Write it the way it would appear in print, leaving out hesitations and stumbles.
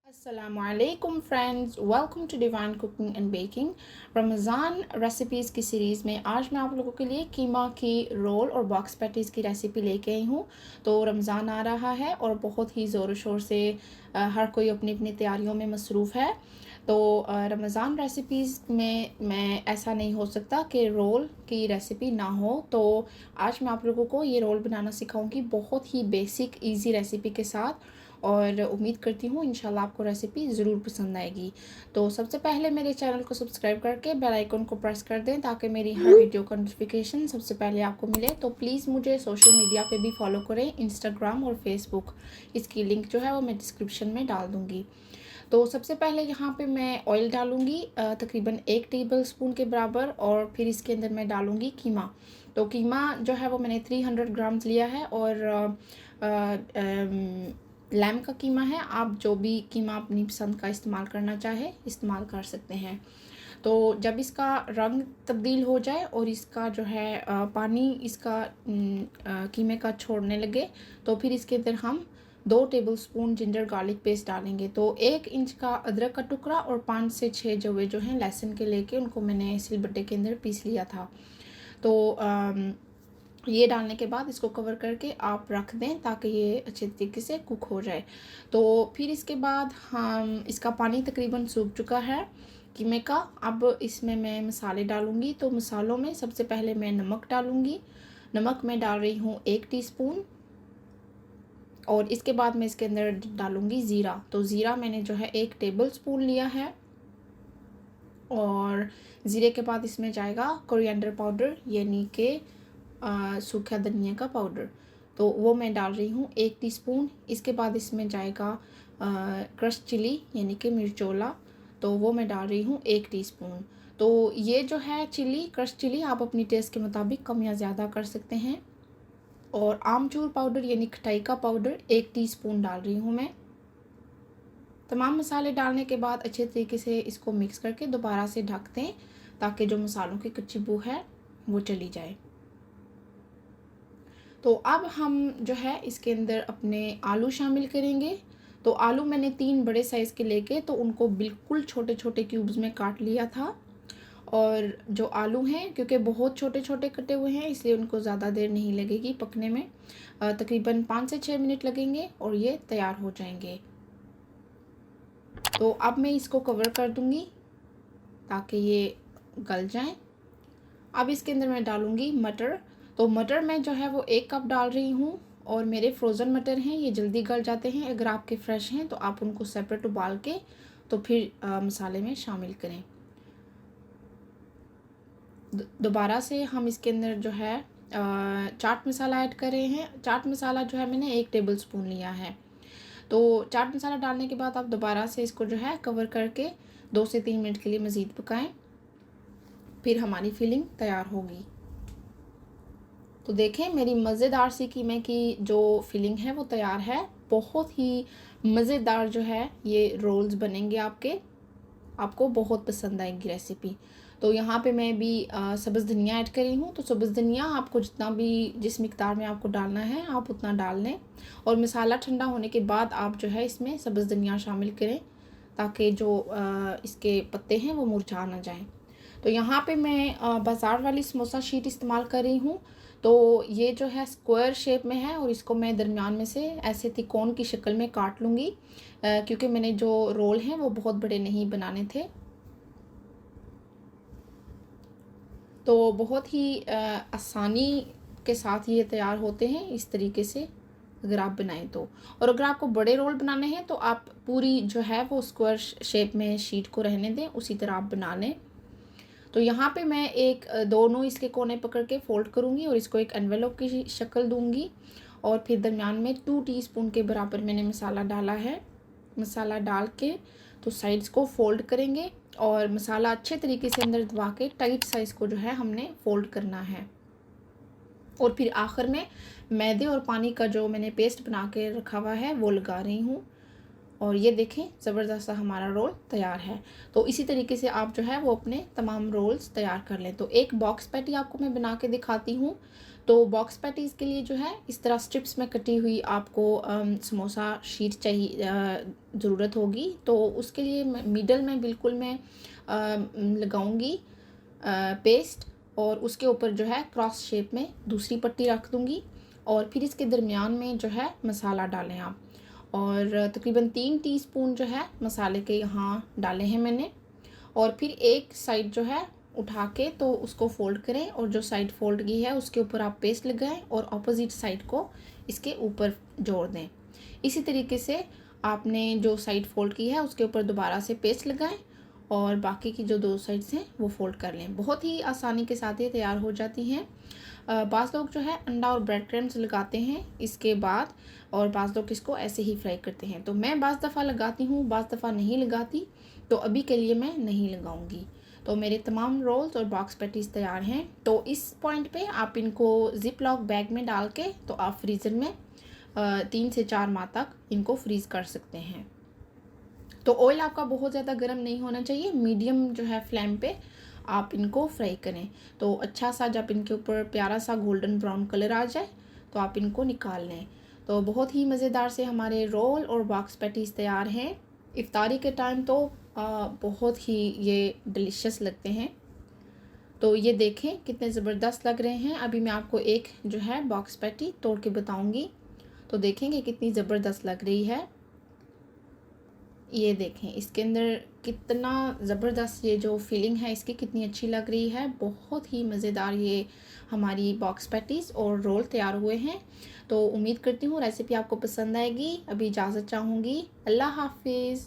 अस्सलामुअलैकुम friends, welcome to divine cooking and baking. Ramzan recipes की series में आज मैं आप लोगों के लिए कीमा की रोल और बॉक्स पैटीज़ की रेसिपी लेके आई हूँ। तो रमज़ान आ रहा है और बहुत ही ज़ोर शोर से हर कोई अपनी अपनी तैयारियों में मसरूफ़ है। तो रमज़ान रेसिपीज़ में मैं ऐसा नहीं हो सकता कि रोल की रेसिपी ना हो। तो आज मैं आप लोगों को ये रोल बनाना सिखाऊंगी बहुत ही बेसिक ईजी रेसिपी के साथ, और उम्मीद करती हूँ इंशाल्लाह आपको रेसिपी ज़रूर पसंद आएगी। तो सबसे पहले मेरे चैनल को सब्सक्राइब करके बेल आइकन को प्रेस कर दें ताकि मेरी हर वीडियो का नोटिफिकेशन सबसे पहले आपको मिले। तो प्लीज़ मुझे सोशल मीडिया पे भी फॉलो करें, इंस्टाग्राम और फेसबुक। इसकी लिंक जो है वो मैं डिस्क्रिप्शन में डाल दूँगी। तो सबसे पहले यहाँ पे मैं ऑयल डालूँगी तकरीबन 1 टेबल स्पून के बराबर, और फिर इसके अंदर मैं डालूँगी कीमा। तो कीमा जो है वो मैंने 300 ग्राम्स लिया है, और लैम का कीमा है। आप जो भी कीमा अपनी पसंद का इस्तेमाल करना चाहे इस्तेमाल कर सकते हैं। तो जब इसका रंग तब्दील हो जाए और इसका जो है पानी इसका कीमे का छोड़ने लगे, तो फिर इसके अंदर हम 2 टेबलस्पून जिंजर गार्लिक पेस्ट डालेंगे। तो 1 इंच का अदरक का टुकड़ा और 5 से 6 जवे जो हैं लहसुन के लेके उनको मैंने सिलबट्टे के अंदर पीस लिया था। तो ये डालने के बाद इसको कवर करके आप रख दें ताकि ये अच्छे तरीके से कुक हो जाए। तो फिर इसके बाद हम इसका पानी तकरीबन सूख चुका है कीमे का। अब इसमें मैं मसाले डालूँगी। तो मसालों में सबसे पहले मैं नमक डालूँगी। नमक मैं डाल रही हूँ 1 टीस्पून, और इसके बाद मैं इसके अंदर डालूँगी ज़ीरा। तो ज़ीरा मैंने जो है 1 टेबल स्पून लिया है, और ज़ीरे के बाद इसमें जाएगा कोरिएंडर पाउडर यानी कि सूखा धनिया का पाउडर। तो वो मैं डाल रही हूँ 1 टीस्पून। इसके बाद इसमें जाएगा क्रश चिली यानी कि मिर्चोला। तो वो मैं डाल रही हूँ 1 टीस्पून। तो ये जो है चिली, क्रश चिली आप अपनी टेस्ट के मुताबिक कम या ज़्यादा कर सकते हैं। और आमचूर पाउडर यानी खटाई का पाउडर 1 टीस्पून डाल रही हूँ मैं। तमाम मसाले डालने के बाद अच्छे तरीके से इसको मिक्स करके दोबारा से ढक दें ताकि जो मसालों की कच्ची बू है वो चली जाए। तो अब हम जो है इसके अंदर अपने आलू शामिल करेंगे। तो आलू मैंने 3 बड़े साइज़ के लेके तो उनको बिल्कुल छोटे छोटे क्यूब्स में काट लिया था। और जो आलू हैं क्योंकि बहुत छोटे छोटे कटे हुए हैं इसलिए उनको ज़्यादा देर नहीं लगेगी पकने में। तकरीबन 5 से 6 मिनट लगेंगे और ये तैयार हो जाएंगे। तो अब मैं इसको कवर कर दूँगी ताकि ये गल जाएं। अब इसके अंदर मैं डालूँगी मटर। तो मटर मैं जो है वो 1 कप डाल रही हूँ, और मेरे फ्रोज़न मटर हैं, ये जल्दी गल जाते हैं। अगर आपके फ्रेश हैं तो आप उनको सेपरेट उबाल के तो फिर मसाले में शामिल करें। दोबारा से हम इसके अंदर जो है चाट मसाला ऐड कर रहे हैं। चाट मसाला जो है मैंने 1 टेबल स्पून लिया है। तो चाट मसाला डालने के बाद आप दोबारा से इसको जो है कवर करके 2 से 3 मिनट के लिए मज़ीद पकाएं, फिर हमारी फिलिंग तैयार होगी। तो देखें मेरी मज़ेदार सी कीमे की जो फिलिंग है वो तैयार है। बहुत ही मज़ेदार जो है ये रोल्स बनेंगे आपको बहुत पसंद आएगी रेसिपी। तो यहाँ पे मैं भी सब्ज़ धनिया ऐड करी हूँ। तो सब्ज़ धनिया आपको जितना भी जिस मिकदार में आपको डालना है आप उतना डाल लें, और मसाला ठंडा होने के बाद आप जो है इसमें सब्ज़ धनिया शामिल करें ताकि जो इसके पत्ते हैं वो मुरझा ना जाएं। तो यहाँ पे मैं बाज़ार वाली समोसा शीट इस्तेमाल कर रही हूँ। तो ये जो है स्क्वायर शेप में है, और इसको मैं दरमियान में से ऐसे तिकोन की शक्ल में काट लूँगी क्योंकि मैंने जो रोल हैं वो बहुत बड़े नहीं बनाने थे। तो बहुत ही आसानी के साथ ये तैयार होते हैं इस तरीके से अगर आप बनाएं तो। और अगर आपको बड़े रोल बनाने हैं तो आप पूरी जो है वो स्क्वायर शेप में शीट को रहने दें, उसी तरह आप बना लें। तो यहाँ पे मैं दोनों इसके कोने पकड़ के फोल्ड करूँगी और इसको एक एनवेलप की शक्ल दूँगी, और फिर दरमियान में 2 टीस्पून के बराबर मैंने मसाला डाला है। मसाला डाल के तो साइड्स को फोल्ड करेंगे, और मसाला अच्छे तरीके से अंदर दबा के टाइट साइज़ को जो है हमने फोल्ड करना है। और फिर आखिर में मैदे और पानी का जो मैंने पेस्ट बना के रखा हुआ है वो लगा रही हूँ, और ये देखें ज़बरदस्त सा हमारा रोल तैयार है। तो इसी तरीके से आप जो है वो अपने तमाम रोल्स तैयार कर लें। तो एक बॉक्स पैटी आपको मैं बना के दिखाती हूँ। तो बॉक्स पैटीज़ के लिए जो है इस तरह स्ट्रिप्स में कटी हुई आपको समोसा शीट चाहिए, ज़रूरत होगी। तो उसके लिए मिडल में बिल्कुल मैं लगाऊंगी पेस्ट, और उसके ऊपर जो है क्रॉस शेप में दूसरी पट्टी रख दूंगी, और फिर इसके दरमियान में जो है मसाला डालें आप। और तकरीबन 3 टीस्पून जो है मसाले के यहाँ डाले हैं मैंने। और फिर एक साइड जो है उठा के तो उसको फ़ोल्ड करें, और जो साइड फ़ोल्ड की है उसके ऊपर आप पेस्ट लगाएं और ऑपोजिट साइड को इसके ऊपर जोड़ दें। इसी तरीके से आपने जो साइड फ़ोल्ड की है उसके ऊपर दोबारा से पेस्ट लगाएं, और बाकी की जो 2 साइड्स हैं वो फ़ोल्ड कर लें। बहुत ही आसानी के साथ ये तैयार हो जाती हैं। बाज़ लोग जो है अंडा और ब्रेड क्रम्स लगाते हैं इसके बाद, और बाज़ लोग इसको ऐसे ही फ्राई करते हैं। तो मैं बाज़ दफ़ा लगाती हूँ, बाज़ दफ़ा नहीं लगाती, तो अभी के लिए मैं नहीं लगाऊंगी। तो मेरे तमाम रोल्स और बॉक्स पैटीज़ तैयार हैं। तो इस पॉइंट पे आप इनको ज़िप लॉक बैग में डाल के तो आप फ्रीज़र में 3 से 4 माह तक इनको फ्रीज़ कर सकते हैं। तो ऑयल आपका बहुत ज़्यादा गर्म नहीं होना चाहिए, मीडियम जो है फ्लेम पे आप इनको फ्राई करें। तो अच्छा सा जब इनके ऊपर प्यारा सा गोल्डन ब्राउन कलर आ जाए तो आप इनको निकाल लें। तो बहुत ही मज़ेदार से हमारे रोल और बॉक्स पैटीज़ तैयार हैं। इफ्तारी के टाइम तो बहुत ही ये डिलीशियस लगते हैं। तो ये देखें कितने ज़बरदस्त लग रहे हैं। अभी मैं आपको एक जो है बॉक्स पैटी तोड़ के बताऊंगी, तो देखेंगे कितनी ज़बरदस्त लग रही है। ये देखें इसके अंदर कितना ज़बरदस्त ये जो फीलिंग है इसकी कितनी अच्छी लग रही है। बहुत ही मज़ेदार ये हमारी बॉक्स पैटीज़ और रोल तैयार हुए हैं। तो उम्मीद करती हूँ रेसिपी आपको पसंद आएगी। अभी इजाज़त चाहूँगी। अल्लाह हाफिज़।